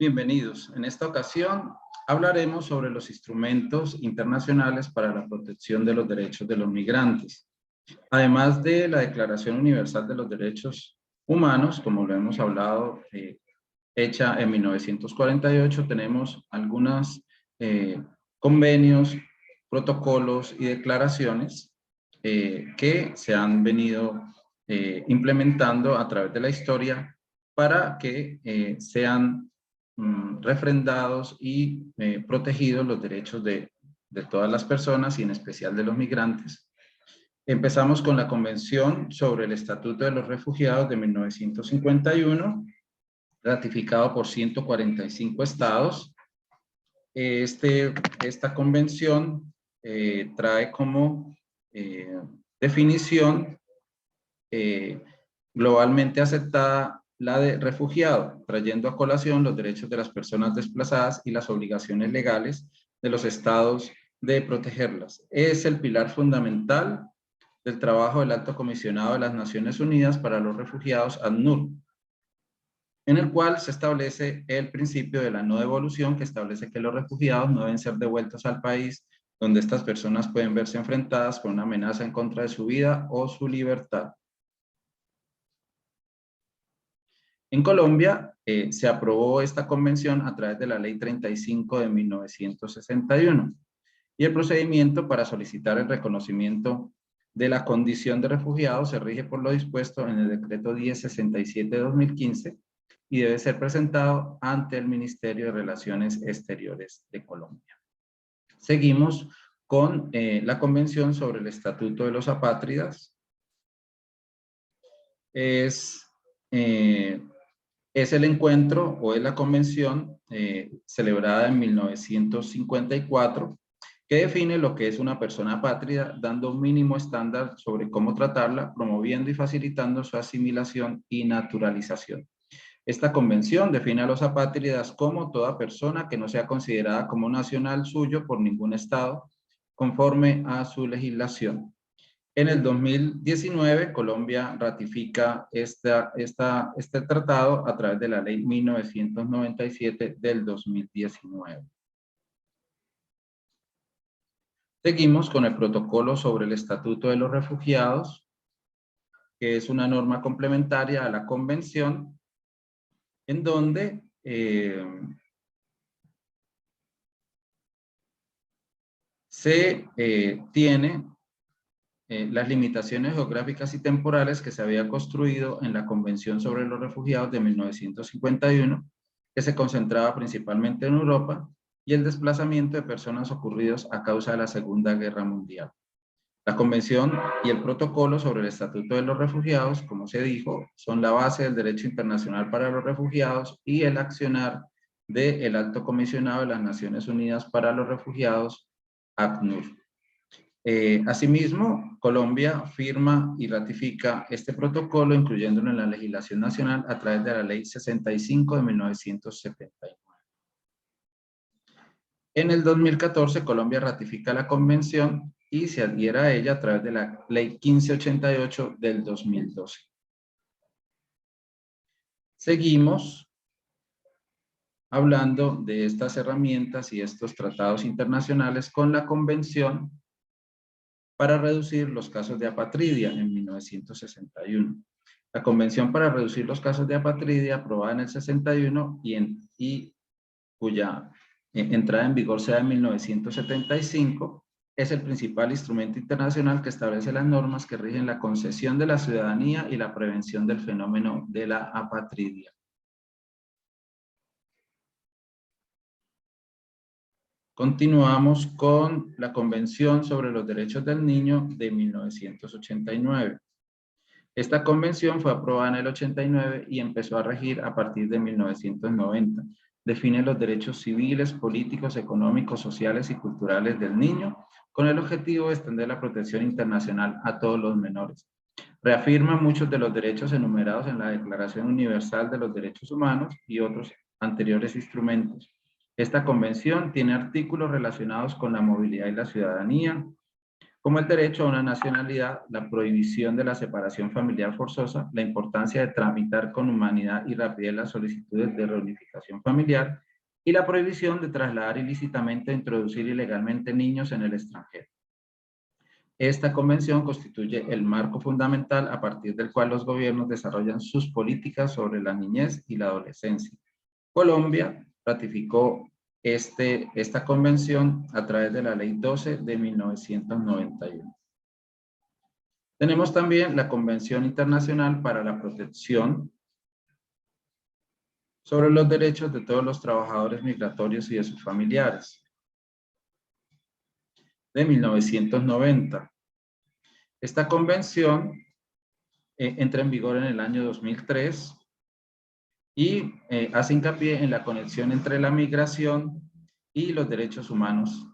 Bienvenidos. En esta ocasión hablaremos sobre los instrumentos internacionales para la protección de los derechos de los migrantes. Además de la Declaración Universal de los Derechos Humanos, como lo hemos hablado, hecha en 1948, tenemos algunos convenios, protocolos y declaraciones que se han venido implementando a través de la historia para que sean refrendados y protegidos los derechos de todas las personas y en especial de los migrantes. Empezamos con la Convención sobre el Estatuto de los Refugiados de 1951, ratificado por 145 estados. Esta convención trae como definición globalmente aceptada la de refugiado, trayendo a colación los derechos de las personas desplazadas y las obligaciones legales de los estados de protegerlas. Es el pilar fundamental del trabajo del Alto Comisionado de las Naciones Unidas para los Refugiados, ACNUR, en el cual se establece el principio de la no devolución, que establece que los refugiados no deben ser devueltos al país donde estas personas pueden verse enfrentadas con una amenaza en contra de su vida o su libertad. En Colombia se aprobó esta convención a través de la Ley 35 de 1961 y el procedimiento para solicitar el reconocimiento de la condición de refugiado se rige por lo dispuesto en el decreto 1067 de 2015 y debe ser presentado ante el Ministerio de Relaciones Exteriores de Colombia. Seguimos con la Convención sobre el Estatuto de los Apátridas. Es el encuentro o es la convención celebrada en 1954 que define lo que es una persona apátrida, dando un mínimo estándar sobre cómo tratarla, promoviendo y facilitando su asimilación y naturalización. Esta convención define a los apátridas como toda persona que no sea considerada como nacional suyo por ningún estado, conforme a su legislación. En el 2019, Colombia ratifica este tratado a través de la Ley 1997 del 2019. Seguimos con el Protocolo sobre el Estatuto de los Refugiados, que es una norma complementaria a la Convención, en donde se tiene las limitaciones geográficas y temporales que se había construido en la Convención sobre los Refugiados de 1951, que se concentraba principalmente en Europa, y el desplazamiento de personas ocurridos a causa de la Segunda Guerra Mundial. La Convención y el Protocolo sobre el Estatuto de los Refugiados, como se dijo, son la base del derecho internacional para los refugiados y el accionar del Alto Comisionado de las Naciones Unidas para los Refugiados, ACNUR. Asimismo, Colombia firma y ratifica este protocolo, incluyéndolo en la legislación nacional a través de la Ley 65 de 1979. En el 2014, Colombia ratifica la convención y se adhiere a ella a través de la Ley 1588 del 2012. Seguimos hablando de estas herramientas y estos tratados internacionales con la Convención para reducir los casos de apatridia en 1961. La Convención para reducir los casos de apatridia, aprobada en el 61 y cuya entrada en vigor sea en 1975, es el principal instrumento internacional que establece las normas que rigen la concesión de la ciudadanía y la prevención del fenómeno de la apatridia. Continuamos con la Convención sobre los Derechos del Niño de 1989. Esta convención fue aprobada en el 89 y empezó a regir a partir de 1990. Define los derechos civiles, políticos, económicos, sociales y culturales del niño con el objetivo de extender la protección internacional a todos los menores. Reafirma muchos de los derechos enumerados en la Declaración Universal de los Derechos Humanos y otros anteriores instrumentos. Esta convención tiene artículos relacionados con la movilidad y la ciudadanía, como el derecho a una nacionalidad, la prohibición de la separación familiar forzosa, la importancia de tramitar con humanidad y rapidez las solicitudes de reunificación familiar y la prohibición de trasladar ilícitamente o introducir ilegalmente niños en el extranjero. Esta convención constituye el marco fundamental a partir del cual los gobiernos desarrollan sus políticas sobre la niñez y la adolescencia. Colombia ratificó esta convención a través de la Ley 12 de 1991. Tenemos también la Convención Internacional para la Protección sobre los Derechos de todos los trabajadores migratorios y de sus familiares, de 1990. Esta convención entra en vigor en el año 2003 y hace hincapié en la conexión entre la migración y los derechos humanos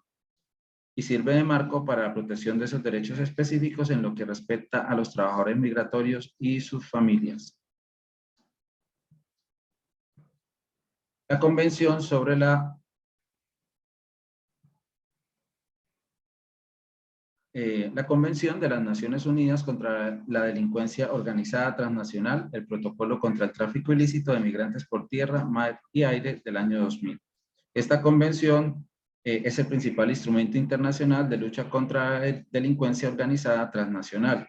y sirve de marco para la protección de esos derechos específicos en lo que respecta a los trabajadores migratorios y sus familias. La Convención sobre la Convención de las Naciones Unidas contra la Delincuencia Organizada Transnacional, el Protocolo contra el Tráfico Ilícito de Migrantes por Tierra, Mar y Aire del año 2000. Esta convención es el principal instrumento internacional de lucha contra la delincuencia organizada transnacional.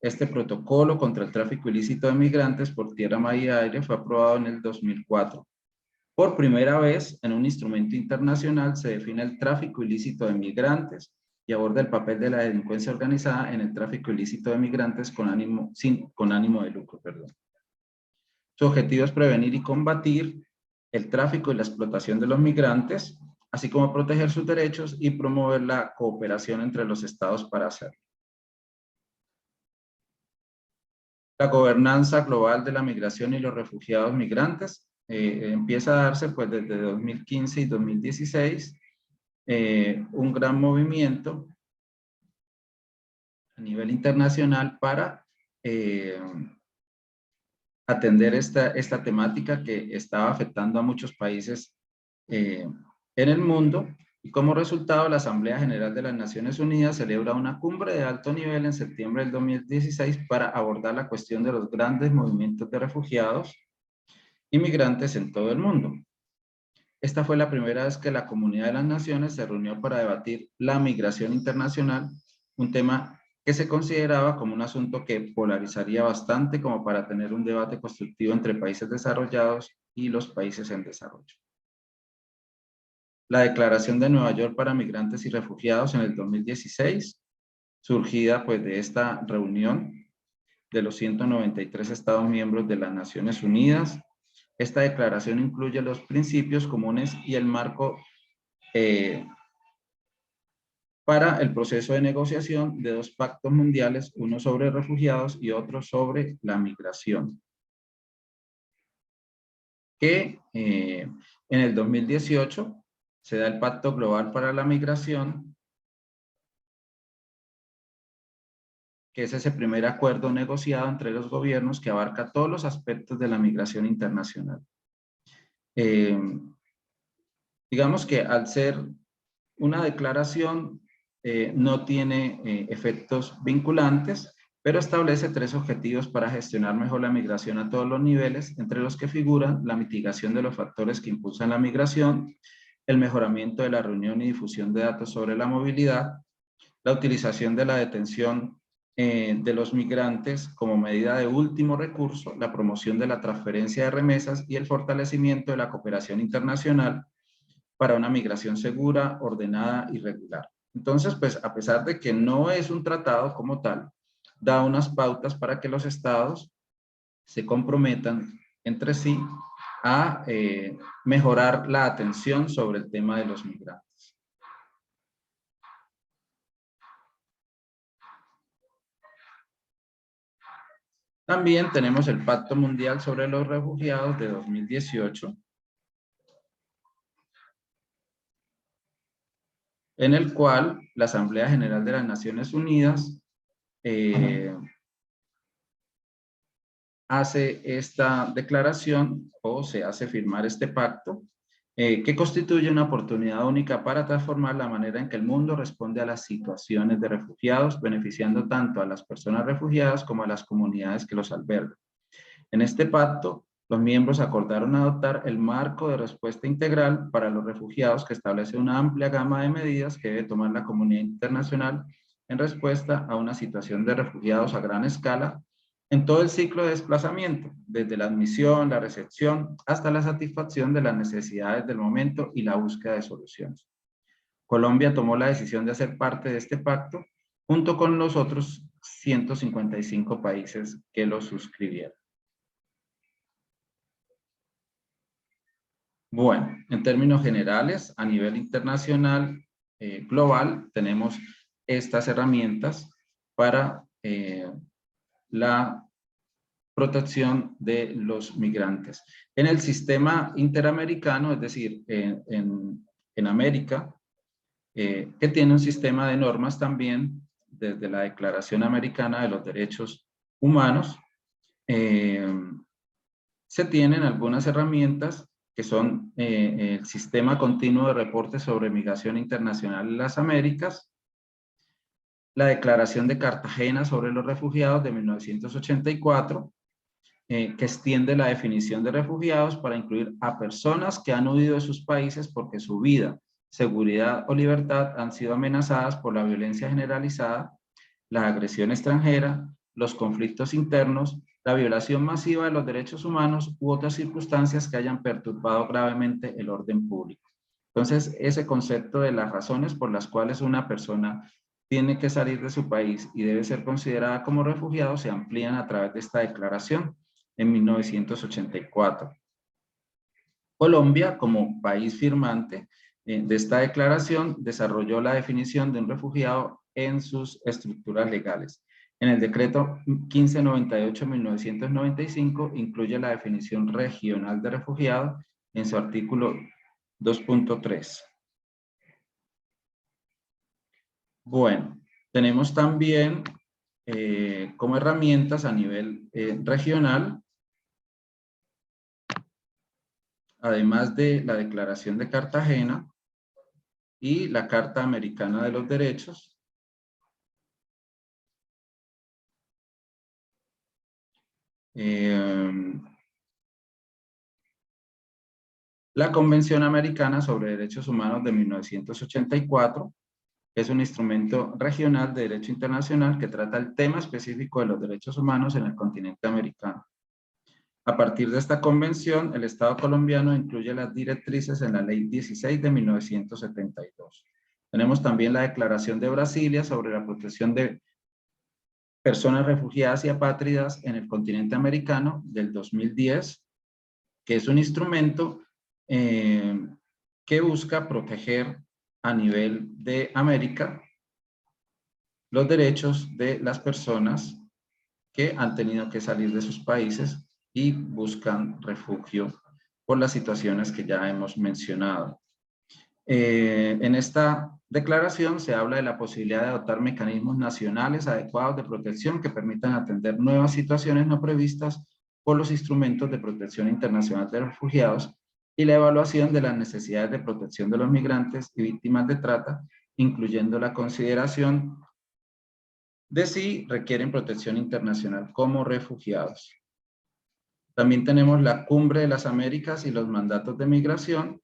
Este protocolo contra el tráfico ilícito de migrantes por tierra, mar y aire fue aprobado en el 2004. Por primera vez, en un instrumento internacional se define el tráfico ilícito de migrantes y aborda el papel de la delincuencia organizada en el tráfico ilícito de migrantes con ánimo de lucro. Su objetivo es prevenir y combatir el tráfico y la explotación de los migrantes, así como proteger sus derechos y promover la cooperación entre los estados para hacerlo. La gobernanza global de la migración y los refugiados migrantes empieza a darse pues desde 2015 y 2016, un gran movimiento a nivel internacional para atender esta temática que estaba afectando a muchos países en el mundo, y como resultado la Asamblea General de las Naciones Unidas celebra una cumbre de alto nivel en septiembre del 2016 para abordar la cuestión de los grandes movimientos de refugiados y migrantes en todo el mundo. Esta fue la primera vez que la Comunidad de las Naciones se reunió para debatir la migración internacional, un tema que se consideraba como un asunto que polarizaría bastante como para tener un debate constructivo entre países desarrollados y los países en desarrollo. La Declaración de Nueva York para Migrantes y Refugiados en el 2016, surgida pues de esta reunión de los 193 Estados miembros de las Naciones Unidas. Esta declaración incluye los principios comunes y el marco para el proceso de negociación de dos pactos mundiales, uno sobre refugiados y otro sobre la migración, que en el 2018 se da el Pacto Global para la Migración, que es ese primer acuerdo negociado entre los gobiernos que abarca todos los aspectos de la migración internacional. Digamos que al ser una declaración no tiene efectos vinculantes, pero establece 3 objetivos para gestionar mejor la migración a todos los niveles, entre los que figuran la mitigación de los factores que impulsan la migración, el mejoramiento de la reunión y difusión de datos sobre la movilidad, la utilización de la detención de los migrantes como medida de último recurso, la promoción de la transferencia de remesas y el fortalecimiento de la cooperación internacional para una migración segura, ordenada y regular. Entonces, pues a pesar de que no es un tratado como tal, da unas pautas para que los estados se comprometan entre sí a mejorar la atención sobre el tema de los migrantes. También tenemos el Pacto Mundial sobre los Refugiados de 2018, en el cual la Asamblea General de las Naciones Unidas hace esta declaración o se hace firmar este pacto, que constituye una oportunidad única para transformar la manera en que el mundo responde a las situaciones de refugiados, beneficiando tanto a las personas refugiadas como a las comunidades que los albergan. En este pacto, los miembros acordaron adoptar el marco de respuesta integral para los refugiados que establece una amplia gama de medidas que debe tomar la comunidad internacional en respuesta a una situación de refugiados a gran escala en todo el ciclo de desplazamiento, desde la admisión, la recepción, hasta la satisfacción de las necesidades del momento y la búsqueda de soluciones. Colombia tomó la decisión de hacer parte de este pacto junto con los otros 155 países que lo suscribieron. Bueno, en términos generales, a nivel internacional, global, tenemos estas herramientas para la protección de los migrantes. En el sistema interamericano, es decir, en América, que tiene un sistema de normas también desde la Declaración Americana de los Derechos Humanos, se tienen algunas herramientas que son el Sistema Continuo de Reportes sobre Migración Internacional en las Américas, la Declaración de Cartagena sobre los Refugiados de 1984, que extiende la definición de refugiados para incluir a personas que han huido de sus países porque su vida, seguridad o libertad han sido amenazadas por la violencia generalizada, la agresión extranjera, los conflictos internos, la violación masiva de los derechos humanos u otras circunstancias que hayan perturbado gravemente el orden público. Entonces, ese concepto de las razones por las cuales una persona tiene que salir de su país y debe ser considerada como refugiado se amplían a través de esta declaración en 1984. Colombia, como país firmante de esta declaración, desarrolló la definición de un refugiado en sus estructuras legales. En el decreto 1598-1995 incluye la definición regional de refugiado en su artículo 2.3. Bueno, tenemos también como herramientas a nivel regional, además de la Declaración de Cartagena y la Carta Americana de los Derechos, la Convención Americana sobre Derechos Humanos de 1984, que es un instrumento regional de derecho internacional que trata el tema específico de los derechos humanos en el continente americano. A partir de esta convención, el Estado colombiano incluye las directrices en la Ley 16 de 1972. Tenemos también la Declaración de Brasilia sobre la protección de personas refugiadas y apátridas en el continente americano del 2010, que es un instrumento que busca proteger a nivel de América los derechos de las personas que han tenido que salir de sus países y buscan refugio por las situaciones que ya hemos mencionado. En esta declaración se habla de la posibilidad de adoptar mecanismos nacionales adecuados de protección que permitan atender nuevas situaciones no previstas por los instrumentos de protección internacional de refugiados y la evaluación de las necesidades de protección de los migrantes y víctimas de trata, incluyendo la consideración de si requieren protección internacional como refugiados. También tenemos la Cumbre de las Américas y los mandatos de migración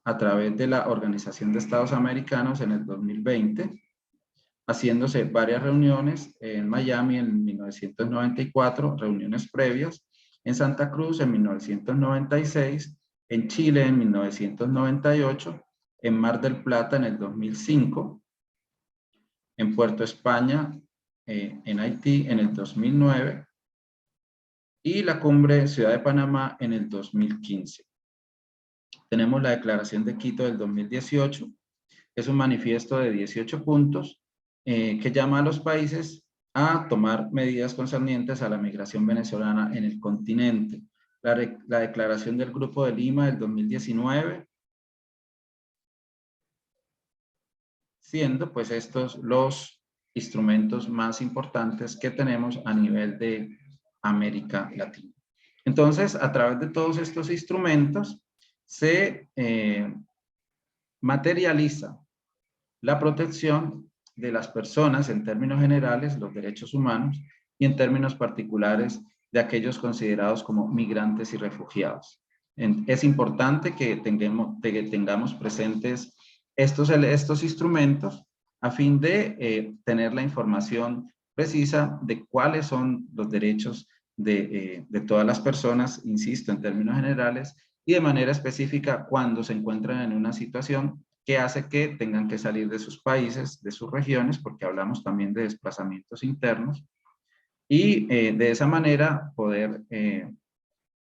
a través de la Organización de Estados Americanos en el 2020, haciéndose varias reuniones en Miami en 1994, reuniones previas, en Santa Cruz en 1996, en Chile en 1998, en Mar del Plata en el 2005, en Puerto España, en Haití en el 2009, y la Cumbre de Ciudad de Panamá en el 2015. Tenemos la Declaración de Quito del 2018, es un manifiesto de 18 puntos que llama a los países a tomar medidas concernientes a la migración venezolana en el continente. La Declaración del Grupo de Lima del 2019, siendo pues estos los instrumentos más importantes que tenemos a nivel de América Latina. Entonces, a través de todos estos instrumentos, se materializa la protección de las personas en términos generales, los derechos humanos, y en términos particulares de aquellos considerados como migrantes y refugiados. Es importante que tengamos presentes estos instrumentos a fin de tener la información precisa de cuáles son los derechos de todas las personas, insisto, en términos generales, y de manera específica cuando se encuentran en una situación que hace que tengan que salir de sus países, de sus regiones, porque hablamos también de desplazamientos internos, y de esa manera poder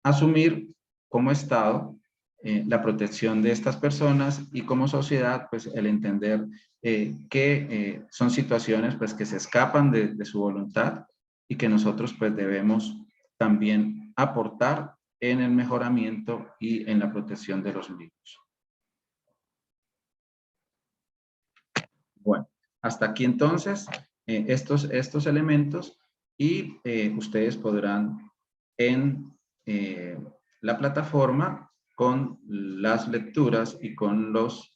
asumir como Estado la protección de estas personas y como sociedad, pues el entender que son situaciones pues que se escapan de su voluntad y que nosotros pues debemos también aportar en el mejoramiento y en la protección de los mismos. Bueno, hasta aquí entonces estos elementos y ustedes podrán en la plataforma con las lecturas y con los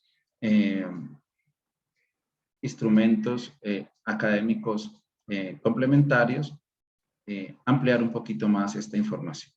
instrumentos académicos complementarios ampliar un poquito más esta información.